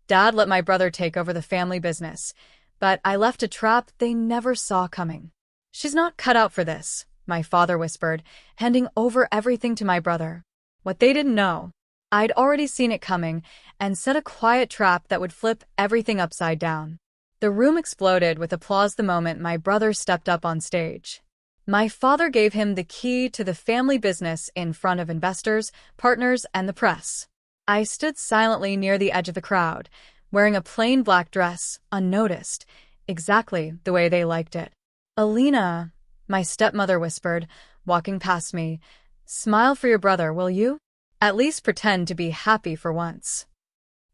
Dad let my brother take over the family business, but I left a trap they never saw coming. She's not cut out for this, my father whispered, handing over everything to my brother. What they didn't know, I'd already seen it coming and set a quiet trap that would flip everything upside down. The room exploded with applause the moment my brother stepped up on stage. My father gave him the key to the family business in front of investors, partners, and the press. I stood silently near the edge of the crowd, wearing a plain black dress, unnoticed, exactly the way they liked it. "Alina," my stepmother whispered, walking past me, "smile for your brother, will you? At least pretend to be happy for once."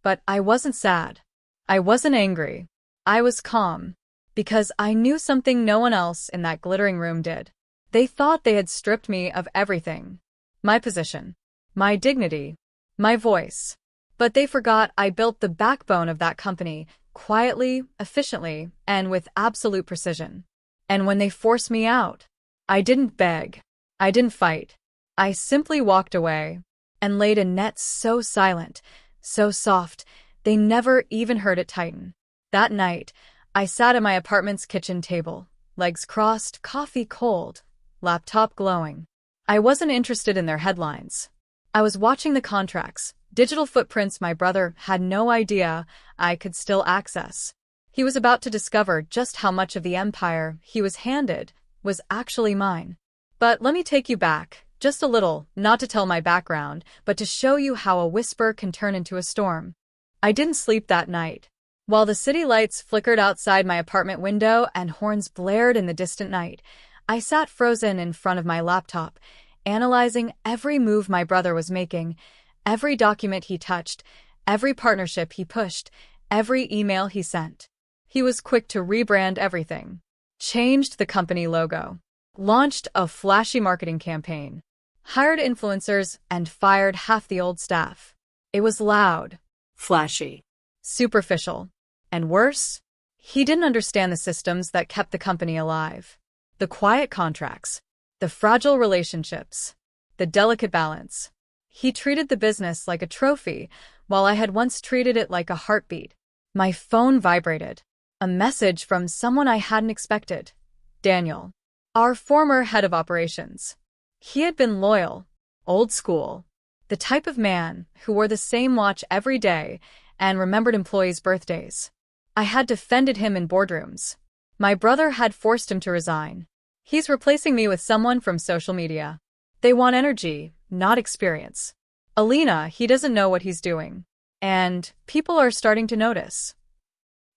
But I wasn't sad. I wasn't angry. I was calm. Because I knew something no one else in that glittering room did. They thought they had stripped me of everything. My position, my dignity, my voice. But they forgot I built the backbone of that company, quietly, efficiently, and with absolute precision. And when they forced me out, I didn't beg. I didn't fight. I simply walked away and laid a net so silent, so soft, they never even heard it tighten. That night, I sat at my apartment's kitchen table, legs crossed, coffee cold, laptop glowing. I wasn't interested in their headlines. I was watching the contracts, digital footprints my brother had no idea I could still access. He was about to discover just how much of the empire he was handed was actually mine. But let me take you back, just a little, not to tell my background, but to show you how a whisper can turn into a storm. I didn't sleep that night. While the city lights flickered outside my apartment window and horns blared in the distant night, I sat frozen in front of my laptop, analyzing every move my brother was making, every document he touched, every partnership he pushed, every email he sent. He was quick to rebrand everything, changed the company logo, launched a flashy marketing campaign, hired influencers, and fired half the old staff. It was loud, flashy, superficial. And worse, he didn't understand the systems that kept the company alive. The quiet contracts, the fragile relationships, the delicate balance. He treated the business like a trophy, while I had once treated it like a heartbeat. My phone vibrated. A message from someone I hadn't expected. Daniel, our former head of operations. He had been loyal, old school, the type of man who wore the same watch every day and remembered employees' birthdays. I had defended him in boardrooms. My brother had forced him to resign. He's replacing me with someone from social media. They want energy, not experience. Alina, he doesn't know what he's doing. And people are starting to notice.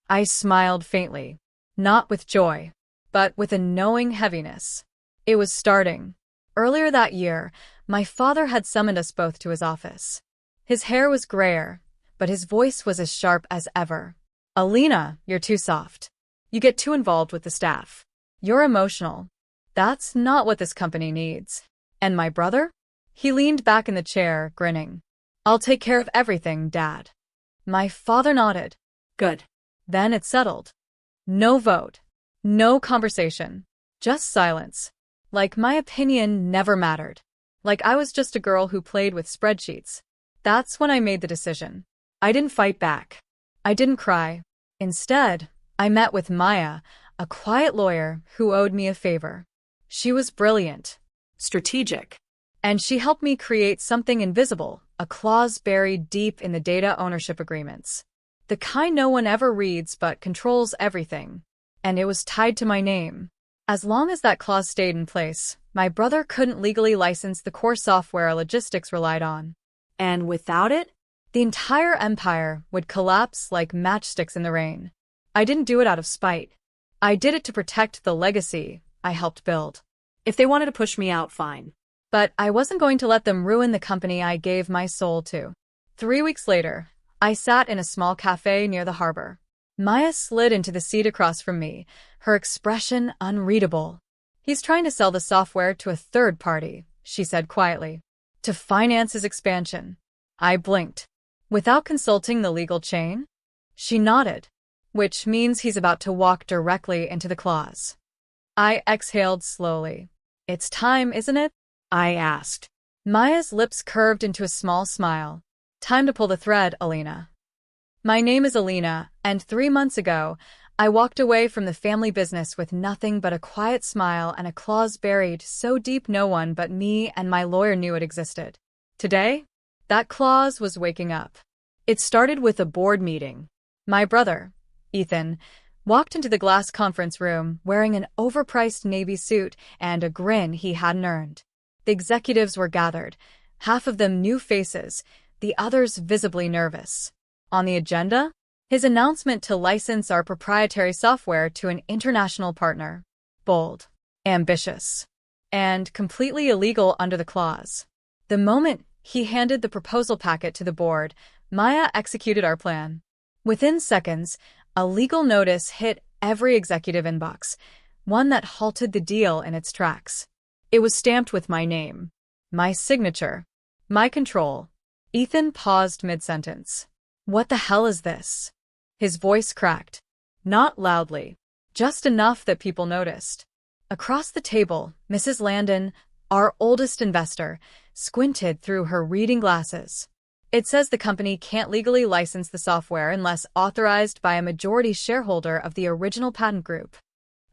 I smiled faintly, not with joy, but with a knowing heaviness. It was starting. Earlier that year, my father had summoned us both to his office. His hair was grayer, but his voice was as sharp as ever. "Alina, you're too soft. You get too involved with the staff. You're emotional. That's not what this company needs." And my brother? He leaned back in the chair, grinning. "I'll take care of everything, Dad." My father nodded. Good. Then it settled. No vote. No conversation. Just silence. Like my opinion never mattered. Like I was just a girl who played with spreadsheets. That's when I made the decision. I didn't fight back. I didn't cry. Instead, I met with Maya, a quiet lawyer who owed me a favor. She was brilliant, strategic, and she helped me create something invisible, a clause buried deep in the data ownership agreements. The kind no one ever reads but controls everything. And it was tied to my name. As long as that clause stayed in place, my brother couldn't legally license the core software logistics relied on. And without it, the entire empire would collapse like matchsticks in the rain. I didn't do it out of spite. I did it to protect the legacy I helped build. If they wanted to push me out, fine. But I wasn't going to let them ruin the company I gave my soul to. 3 weeks later, I sat in a small cafe near the harbor. Maya slid into the seat across from me, her expression unreadable. "He's trying to sell the software to a third party," she said quietly, "to finance his expansion." I blinked. "Without consulting the legal chain?" She nodded. "Which means he's about to walk directly into the clause." I exhaled slowly. "It's time, isn't it?" I asked. Maya's lips curved into a small smile. "Time to pull the thread, Alina." My name is Alina, and 3 months ago, I walked away from the family business with nothing but a quiet smile and a clause buried so deep no one but me and my lawyer knew it existed. Today, that clause was waking up. It started with a board meeting. My brother, Ethan, walked into the glass conference room wearing an overpriced navy suit and a grin he hadn't earned. The executives were gathered, half of them new faces, the others visibly nervous. On the agenda, his announcement to license our proprietary software to an international partner. Bold, ambitious, and completely illegal under the clause. The moment he handed the proposal packet to the board, Maya executed our plan. Within seconds, a legal notice hit every executive inbox, one that halted the deal in its tracks. It was stamped with my name, my signature, my control. Ethan paused mid-sentence. What the hell is this? His voice cracked. Not loudly, just enough that people noticed. Across the table, Mrs. Landon, our oldest investor, squinted through her reading glasses. It says the company can't legally license the software unless authorized by a majority shareholder of the original patent group.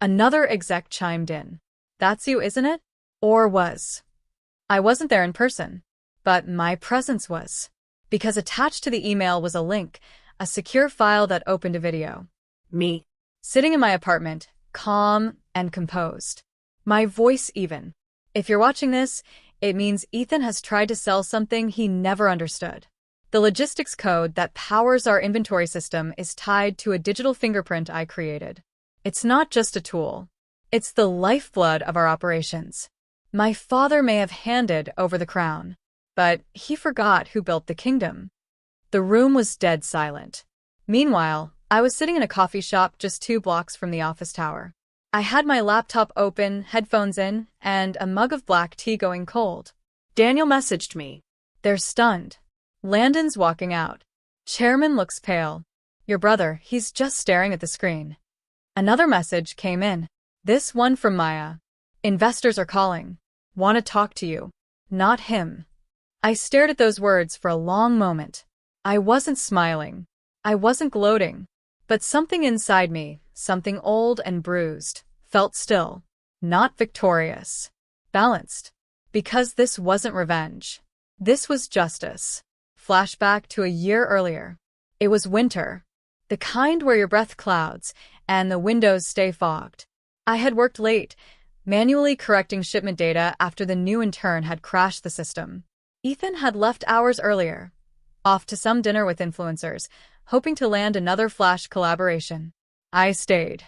Another exec chimed in. That's you, isn't it? Or was. I wasn't there in person, but my presence was. Because attached to the email was a link, a secure file that opened a video. Me, sitting in my apartment, calm and composed. My voice even. If you're watching this, it means Ethan has tried to sell something he never understood. The logistics code that powers our inventory system is tied to a digital fingerprint I created. It's not just a tool. It's the lifeblood of our operations. My father may have handed over the crown, but he forgot who built the kingdom. The room was dead silent. Meanwhile, I was sitting in a coffee shop just 2 blocks from the office tower. I had my laptop open, headphones in, and a mug of black tea going cold. Daniel messaged me. They're stunned. Landon's walking out. Chairman looks pale. Your brother, he's just staring at the screen. Another message came in. This one from Maya. Investors are calling. Want to talk to you. Not him. I stared at those words for a long moment. I wasn't smiling. I wasn't gloating. But something inside me, something old and bruised, felt still. Not victorious. Balanced. Because this wasn't revenge. This was justice. Flashback to a year earlier. It was winter. The kind where your breath clouds and the windows stay fogged. I had worked late, manually correcting shipment data after the new intern had crashed the system. Ethan had left hours earlier, off to some dinner with influencers, hoping to land another flash collaboration. I stayed.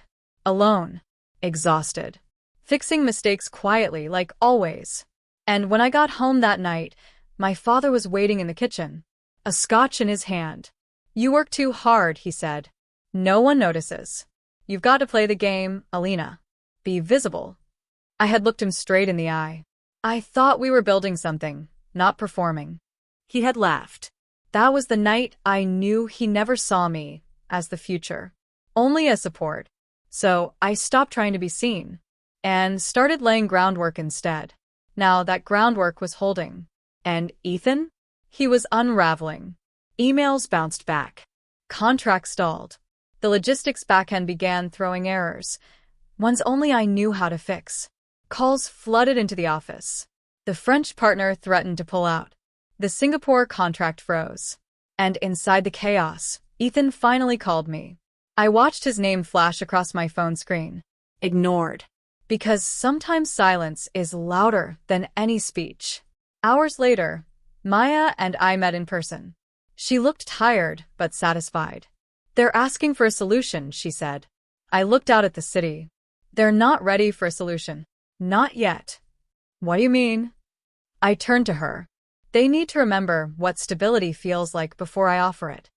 Alone. Exhausted. Fixing mistakes quietly, like always. And when I got home that night, my father was waiting in the kitchen, a scotch in his hand. You work too hard, he said. No one notices. You've got to play the game, Alina. Be visible. I had looked him straight in the eye. I thought we were building something, not performing. He had laughed. That was the night I knew he never saw me as the future, only as support. So I stopped trying to be seen and started laying groundwork instead. Now that groundwork was holding. And Ethan? He was unraveling. Emails bounced back. Contracts stalled. The logistics backend began throwing errors, ones only I knew how to fix. Calls flooded into the office. The French partner threatened to pull out. The Singapore contract froze. And inside the chaos, Ethan finally called me. I watched his name flash across my phone screen. Ignored. Because sometimes silence is louder than any speech. Hours later, Maya and I met in person. She looked tired but satisfied. They're asking for a solution, she said. I looked out at the city. They're not ready for a solution. Not yet. What do you mean? I turned to her. They need to remember what stability feels like before I offer it.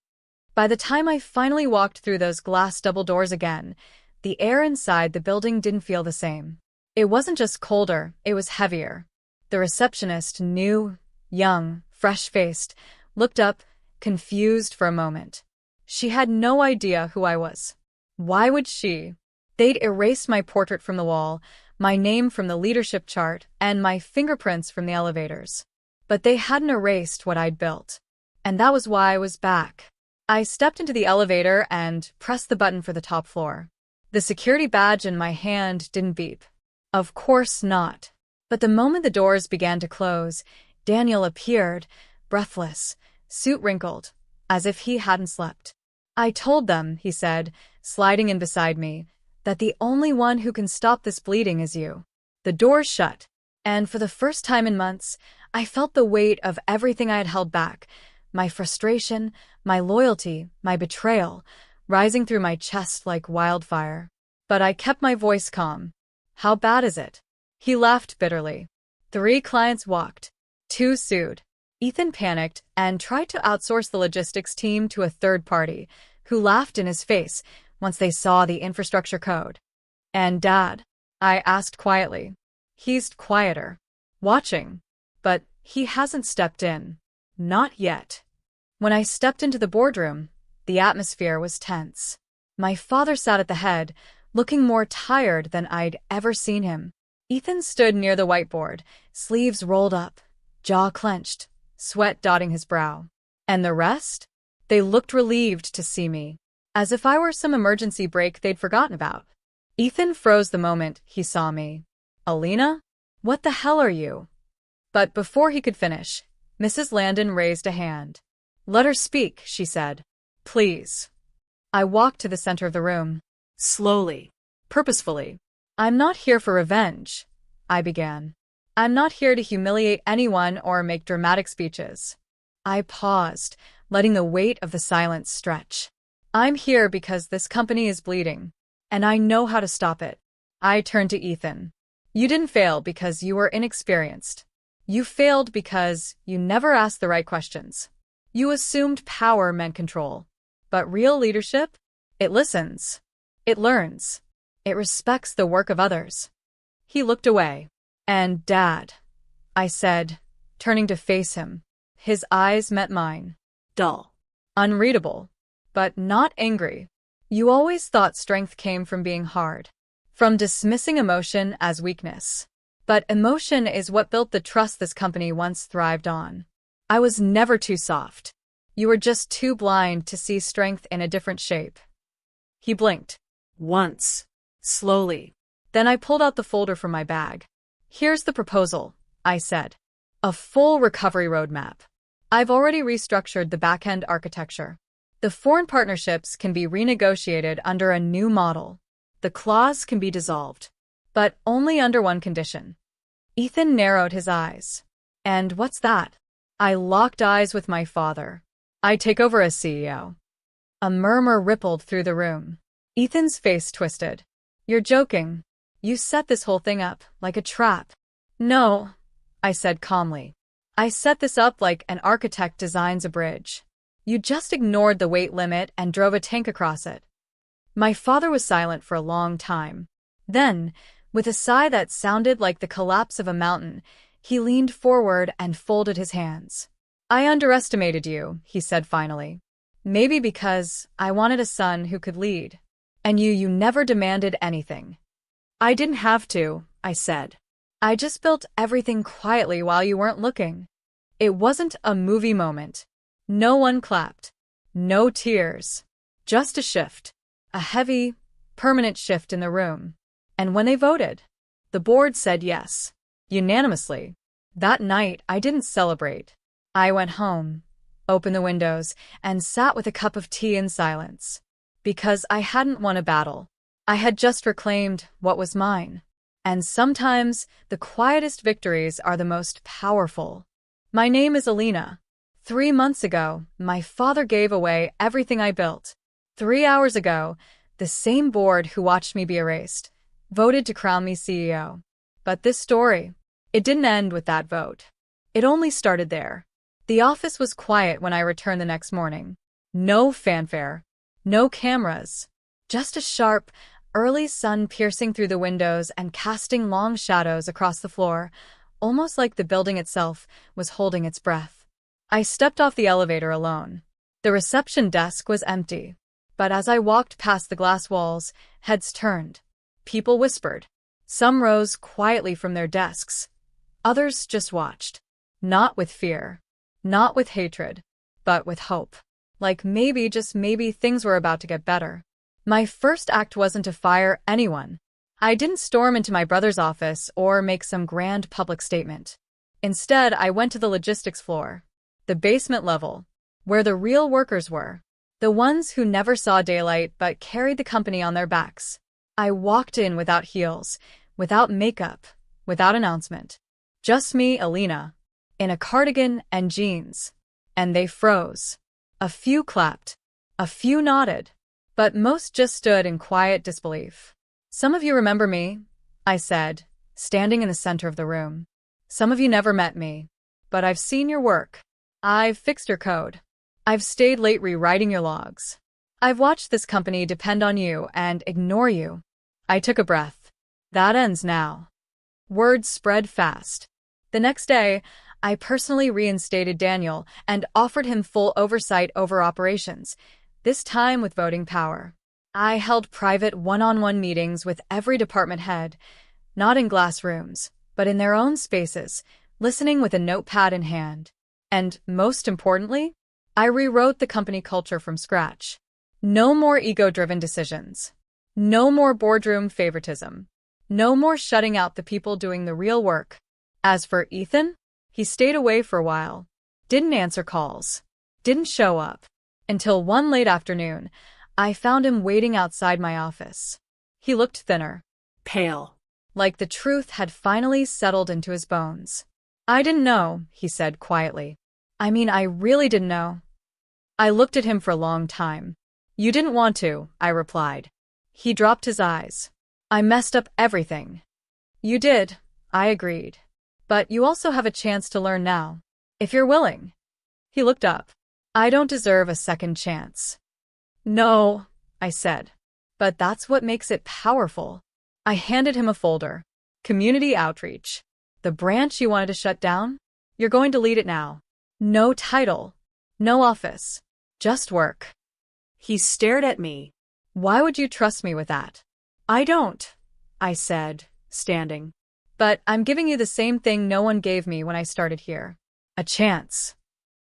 By the time I finally walked through those glass double doors again, the air inside the building didn't feel the same. It wasn't just colder, it was heavier. The receptionist, new, young, fresh-faced, looked up, confused for a moment. She had no idea who I was. Why would she? They'd erased my portrait from the wall, my name from the leadership chart, and my fingerprints from the elevators. But they hadn't erased what I'd built. And that was why I was back. I stepped into the elevator and pressed the button for the top floor. The security badge in my hand didn't beep. Of course not. But the moment the doors began to close, Daniel appeared, breathless, suit wrinkled, as if he hadn't slept. I told them, he said, sliding in beside me, that the only one who can stop this bleeding is you. The doors shut, and for the first time in months, I felt the weight of everything I had held back, my frustration, my loyalty, my betrayal, rising through my chest like wildfire. But I kept my voice calm. How bad is it? He laughed bitterly. 3 clients walked. 2 sued. Ethan panicked and tried to outsource the logistics team to a third party, who laughed in his face once they saw the infrastructure code. And Dad? I asked quietly. He's quieter. Watching. But he hasn't stepped in. Not yet. When I stepped into the boardroom, the atmosphere was tense. My father sat at the head, looking more tired than I'd ever seen him. Ethan stood near the whiteboard, sleeves rolled up, jaw clenched, sweat dotting his brow. And the rest? They looked relieved to see me, as if I were some emergency brake they'd forgotten about. Ethan froze the moment he saw me. Alina? What the hell are you? But before he could finish, Mrs. Landon raised a hand. Let her speak, she said. Please. I walked to the center of the room. Slowly. Purposefully. I'm not here for revenge, I began. I'm not here to humiliate anyone or make dramatic speeches. I paused, letting the weight of the silence stretch. I'm here because this company is bleeding, and I know how to stop it. I turned to Ethan. You didn't fail because you were inexperienced. You failed because you never asked the right questions. You assumed power meant control. But real leadership? It listens. It learns. It respects the work of others. He looked away. And Dad, I said, turning to face him. His eyes met mine. Dull. Unreadable. But not angry. You always thought strength came from being hard. From dismissing emotion as weakness. But emotion is what built the trust this company once thrived on. I was never too soft. You were just too blind to see strength in a different shape. He blinked. Once. Slowly. Then I pulled out the folder from my bag. Here's the proposal, I said. A full recovery roadmap. I've already restructured the back-end architecture. The foreign partnerships can be renegotiated under a new model. The clause can be dissolved. But only under one condition. Ethan narrowed his eyes. And what's that? I locked eyes with my father. I take over as CEO. A murmur rippled through the room. Ethan's face twisted. You're joking. You set this whole thing up, like a trap. No, I said calmly. I set this up like an architect designs a bridge. You just ignored the weight limit and drove a tank across it. My father was silent for a long time. Then, with a sigh that sounded like the collapse of a mountain, he leaned forward and folded his hands. I underestimated you, he said finally. Maybe because I wanted a son who could lead. And you never demanded anything. I didn't have to, I said. I just built everything quietly while you weren't looking. It wasn't a movie moment. No one clapped. No tears. Just a shift. A heavy, permanent shift in the room. And when they voted, the board said yes. Unanimously. That night, I didn't celebrate. I went home, opened the windows, and sat with a cup of tea in silence. Because I hadn't won a battle. I had just reclaimed what was mine. And sometimes, the quietest victories are the most powerful. My name is Alina. 3 months ago, my father gave away everything I built. 3 hours ago, the same board who watched me be erased, voted to crown me CEO. But this story, it didn't end with that vote. It only started there. The office was quiet when I returned the next morning. No fanfare. No cameras. Just a sharp, early sun piercing through the windows and casting long shadows across the floor, almost like the building itself was holding its breath. I stepped off the elevator alone. The reception desk was empty. But as I walked past the glass walls, heads turned. People whispered. Some rose quietly from their desks. Others just watched. Not with fear. Not with hatred. But with hope. Like maybe, just maybe, things were about to get better. My first act wasn't to fire anyone. I didn't storm into my brother's office or make some grand public statement. Instead, I went to the logistics floor, the basement level, where the real workers were, the ones who never saw daylight but carried the company on their backs. I walked in without heels, without makeup, without announcement. Just me, Alina, in a cardigan and jeans. And they froze. A few clapped. A few nodded. But most just stood in quiet disbelief. "Some of you remember me," I said, standing in the center of the room. "Some of you never met me. But I've seen your work. I've fixed your code. I've stayed late rewriting your logs. I've watched this company depend on you and ignore you." I took a breath. That ends now. Word spread fast. The next day, I personally reinstated Daniel and offered him full oversight over operations, this time with voting power. I held private one-on-one meetings with every department head, not in glass rooms, but in their own spaces, listening with a notepad in hand. And, most importantly, I rewrote the company culture from scratch. No more ego-driven decisions. No more boardroom favoritism. No more shutting out the people doing the real work. As for Ethan, he stayed away for a while. Didn't answer calls. Didn't show up. Until one late afternoon, I found him waiting outside my office. He looked thinner. Pale. Like the truth had finally settled into his bones. "I didn't know," he said quietly. I really didn't know." I looked at him for a long time. "You didn't want to," I replied. He dropped his eyes. "I messed up everything." "You did," I agreed. "But you also have a chance to learn now. If you're willing." He looked up. "I don't deserve a second chance." "No," I said. "But that's what makes it powerful." I handed him a folder. "Community outreach. The branch you wanted to shut down? You're going to lead it now. No title. No office. Just work." He stared at me. "Why would you trust me with that?" "I don't," I said, standing. "But I'm giving you the same thing no one gave me when I started here. A chance."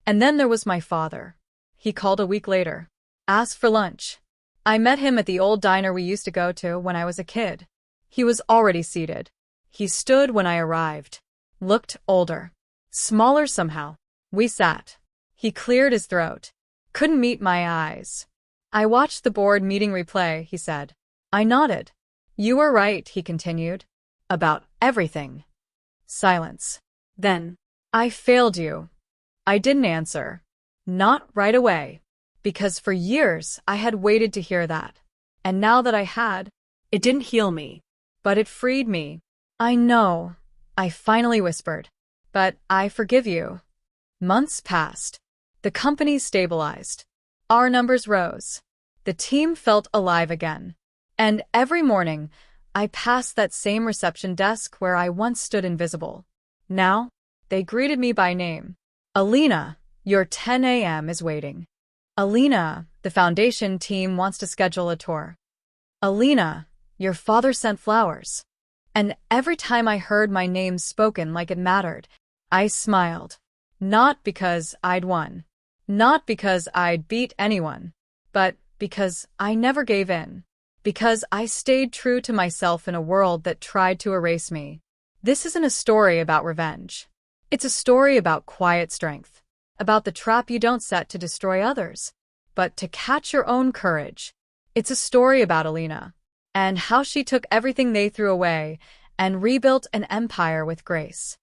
And then there was my father. He called a week later. Asked for lunch. I met him at the old diner we used to go to when I was a kid. He was already seated. He stood when I arrived. Looked older. Smaller somehow. We sat. He cleared his throat. Couldn't meet my eyes. "I watched the board meeting replay," he said. I nodded. "You were right," he continued. "About everything." Silence. Then, "I failed you." I didn't answer. Not right away. Because for years I had waited to hear that. And now that I had, it didn't heal me. But it freed me. "I know," I finally whispered. "But I forgive you." Months passed. The company stabilized. Our numbers rose. The team felt alive again. And every morning, I passed that same reception desk where I once stood invisible. Now, they greeted me by name. "Alina, your 10 a.m. is waiting." "Alina, the foundation team wants to schedule a tour." "Alina, your father sent flowers." And every time I heard my name spoken like it mattered, I smiled. Not because I'd won. Not because I'd beat anyone. But because I never gave in. Because I stayed true to myself in a world that tried to erase me. This isn't a story about revenge. It's a story about quiet strength. About the trap you don't set to destroy others, but to catch your own courage. It's a story about Alina. And how she took everything they threw away and rebuilt an empire with grace.